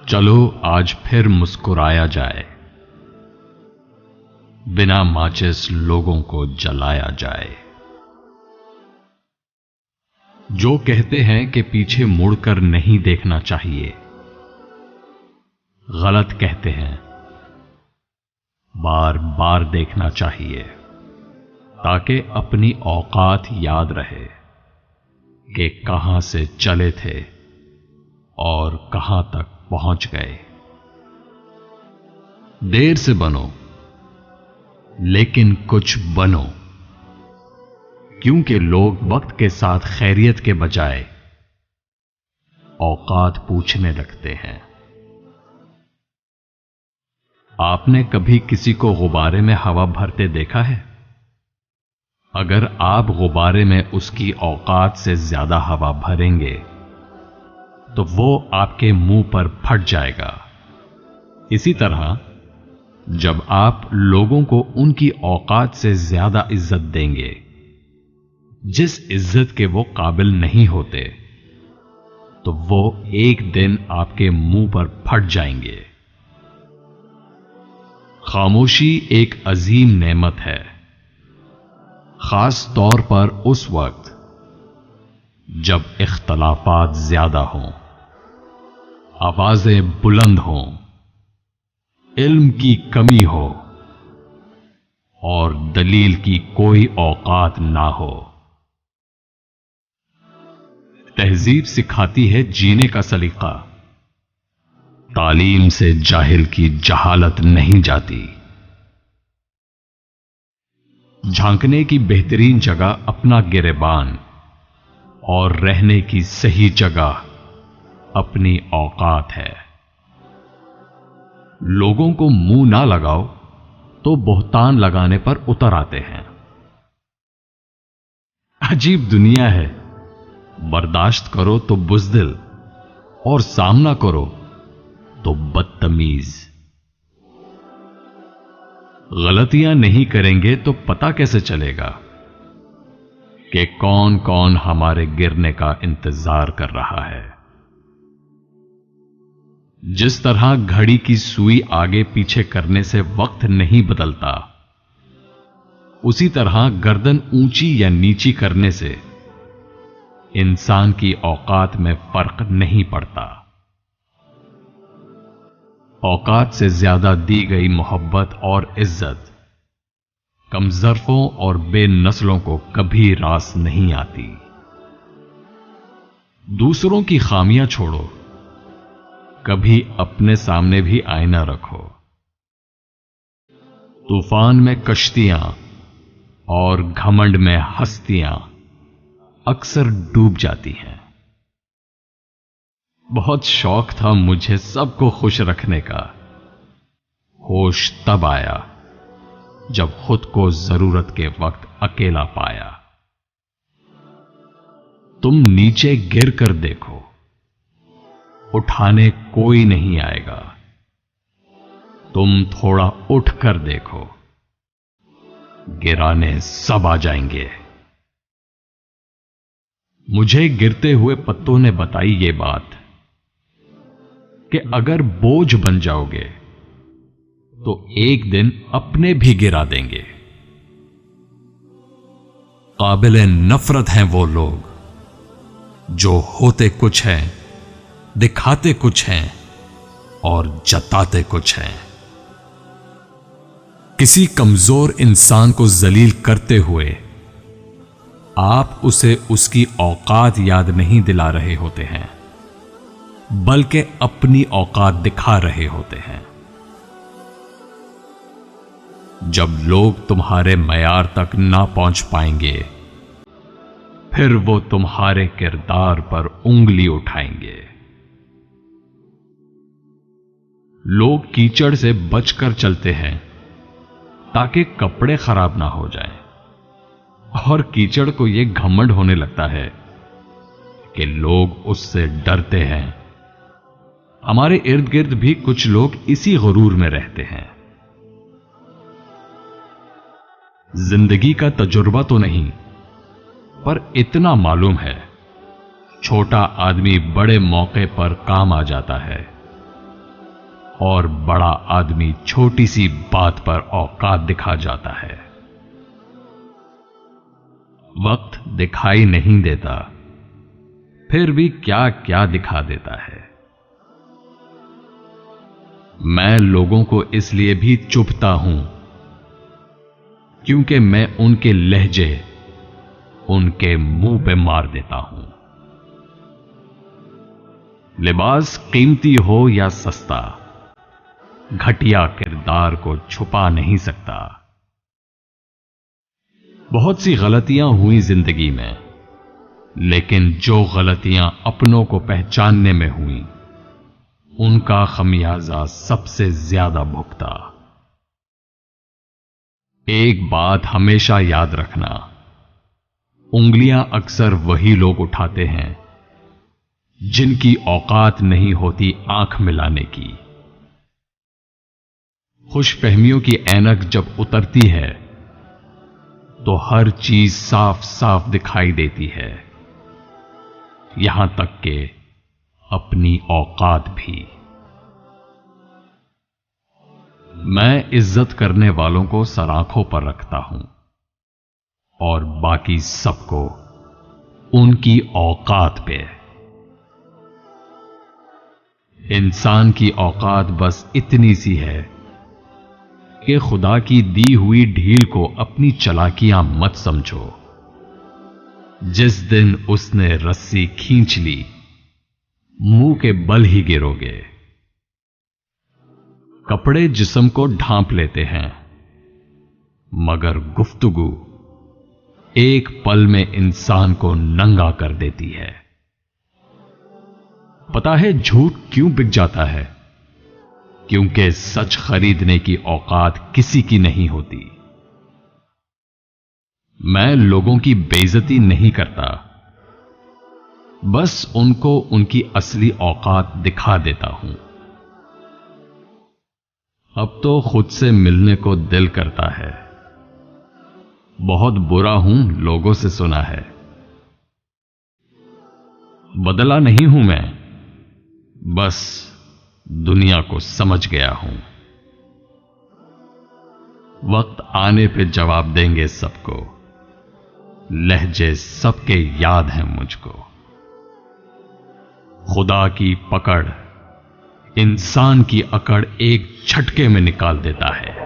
چلو آج پھر مسکرایا جائے، بنا ماچس لوگوں کو جلایا جائے۔ جو کہتے ہیں کہ پیچھے مڑ کر نہیں دیکھنا چاہیے، غلط کہتے ہیں، بار بار دیکھنا چاہیے تاکہ اپنی اوقات یاد رہے کہ کہاں سے چلے تھے اور کہاں تک پہنچ گئے۔ دیر سے بنو لیکن کچھ بنو، کیونکہ لوگ وقت کے ساتھ خیریت کے بجائے اوقات پوچھنے لگتے ہیں۔ آپ نے کبھی کسی کو غبارے میں ہوا بھرتے دیکھا ہے؟ اگر آپ غبارے میں اس کی اوقات سے زیادہ ہوا بھریں گے تو وہ آپ کے منہ پر پھٹ جائے گا۔ اسی طرح جب آپ لوگوں کو ان کی اوقات سے زیادہ عزت دیں گے، جس عزت کے وہ قابل نہیں ہوتے، تو وہ ایک دن آپ کے منہ پر پھٹ جائیں گے۔ خاموشی ایک عظیم نعمت ہے، خاص طور پر اس وقت جب اختلافات زیادہ ہوں، آوازیں بلند ہوں، علم کی کمی ہو اور دلیل کی کوئی اوقات نہ ہو۔ تہذیب سکھاتی ہے جینے کا سلیقہ، تعلیم سے جاہل کی جہالت نہیں جاتی۔ جھانکنے کی بہترین جگہ اپنا گریبان اور رہنے کی صحیح جگہ اپنی اوقات ہے۔ لوگوں کو منہ نہ لگاؤ تو بہتان لگانے پر اتر آتے ہیں۔ عجیب دنیا ہے، برداشت کرو تو بزدل اور سامنا کرو تو بدتمیز۔ غلطیاں نہیں کریں گے تو پتہ کیسے چلے گا کہ کون کون ہمارے گرنے کا انتظار کر رہا ہے؟ جس طرح گھڑی کی سوئی آگے پیچھے کرنے سے وقت نہیں بدلتا، اسی طرح گردن اونچی یا نیچی کرنے سے انسان کی اوقات میں فرق نہیں پڑتا۔ اوقات سے زیادہ دی گئی محبت اور عزت کمظرفوں اور بے نسلوں کو کبھی راس نہیں آتی۔ دوسروں کی خامیاں چھوڑو، کبھی اپنے سامنے بھی آئینہ رکھو۔ طوفان میں کشتیاں اور گھمنڈ میں ہستیاں اکثر ڈوب جاتی ہیں۔ بہت شوق تھا مجھے سب کو خوش رکھنے کا، ہوش تب آیا جب خود کو ضرورت کے وقت اکیلا پایا۔ تم نیچے گر کر دیکھو، اٹھانے کوئی نہیں آئے گا۔ تم تھوڑا اٹھ کر دیکھو، گرانے سب آ جائیں گے۔ مجھے گرتے ہوئے پتوں نے بتائی یہ بات کہ اگر بوجھ بن جاؤ گے تو ایک دن اپنے بھی گرا دیں گے۔ قابل نفرت ہیں وہ لوگ جو ہوتے کچھ ہیں، دکھاتے کچھ ہیں اور جتاتے کچھ ہیں۔ کسی کمزور انسان کو ذلیل کرتے ہوئے آپ اسے اس کی اوقات یاد نہیں دلا رہے ہوتے ہیں، بلکہ اپنی اوقات دکھا رہے ہوتے ہیں۔ جب لوگ تمہارے معیار تک نہ پہنچ پائیں گے، پھر وہ تمہارے کردار پر انگلی اٹھائیں گے۔ لوگ کیچڑ سے بچ کر چلتے ہیں تاکہ کپڑے خراب نہ ہو جائیں، اور کیچڑ کو یہ گھمنڈ ہونے لگتا ہے کہ لوگ اس سے ڈرتے ہیں۔ ہمارے ارد گرد بھی کچھ لوگ اسی غرور میں رہتے ہیں۔ زندگی کا تجربہ تو نہیں، پر اتنا معلوم ہے، چھوٹا آدمی بڑے موقع پر کام آ جاتا ہے، اور بڑا آدمی چھوٹی سی بات پر اوقات دکھا جاتا ہے۔ وقت دکھائی نہیں دیتا، پھر بھی کیا کیا دکھا دیتا ہے۔ میں لوگوں کو اس لیے بھی چبھتا ہوں کیونکہ میں ان کے لہجے ان کے منہ پہ مار دیتا ہوں۔ لباس قیمتی ہو یا سستا، گھٹیا کردار کو چھپا نہیں سکتا۔ بہت سی غلطیاں ہوئی زندگی میں، لیکن جو غلطیاں اپنوں کو پہچاننے میں ہوئیں، ان کا خمیازہ سب سے زیادہ بھگتا۔ ایک بات ہمیشہ یاد رکھنا، انگلیاں اکثر وہی لوگ اٹھاتے ہیں جن کی اوقات نہیں ہوتی آنکھ ملانے کی۔ خوش فہمیوں کی اینک جب اترتی ہے تو ہر چیز صاف صاف دکھائی دیتی ہے، یہاں تک کہ اپنی اوقات بھی۔ میں عزت کرنے والوں کو سر آنکھوں پر رکھتا ہوں اور باقی سب کو ان کی اوقات پہ۔ انسان کی اوقات بس اتنی سی ہے کہ خدا کی دی ہوئی ڈھیل کو اپنی چالاکیاں مت سمجھو۔ جس دن اس نے رسی کھینچ لی، منہ کے بل ہی گرو گے۔ کپڑے جسم کو ڈھانپ لیتے ہیں، مگر گفتگو ایک پل میں انسان کو ننگا کر دیتی ہے۔ پتا ہے جھوٹ کیوں بک جاتا ہے؟ کیونکہ سچ خریدنے کی اوقات کسی کی نہیں ہوتی۔ میں لوگوں کی بے عزتی نہیں کرتا، بس ان کو ان کی اصلی اوقات دکھا دیتا ہوں۔ اب تو خود سے ملنے کو دل کرتا ہے۔ بہت برا ہوں، لوگوں سے سنا ہے۔ بدلا نہیں ہوں میں، بس دنیا کو سمجھ گیا ہوں۔ وقت آنے پہ جواب دیں گے سب کو، لہجے سب کے یاد ہیں مجھ کو۔ خدا کی پکڑ انسان کی اکڑ ایک جھٹکے میں نکال دیتا ہے۔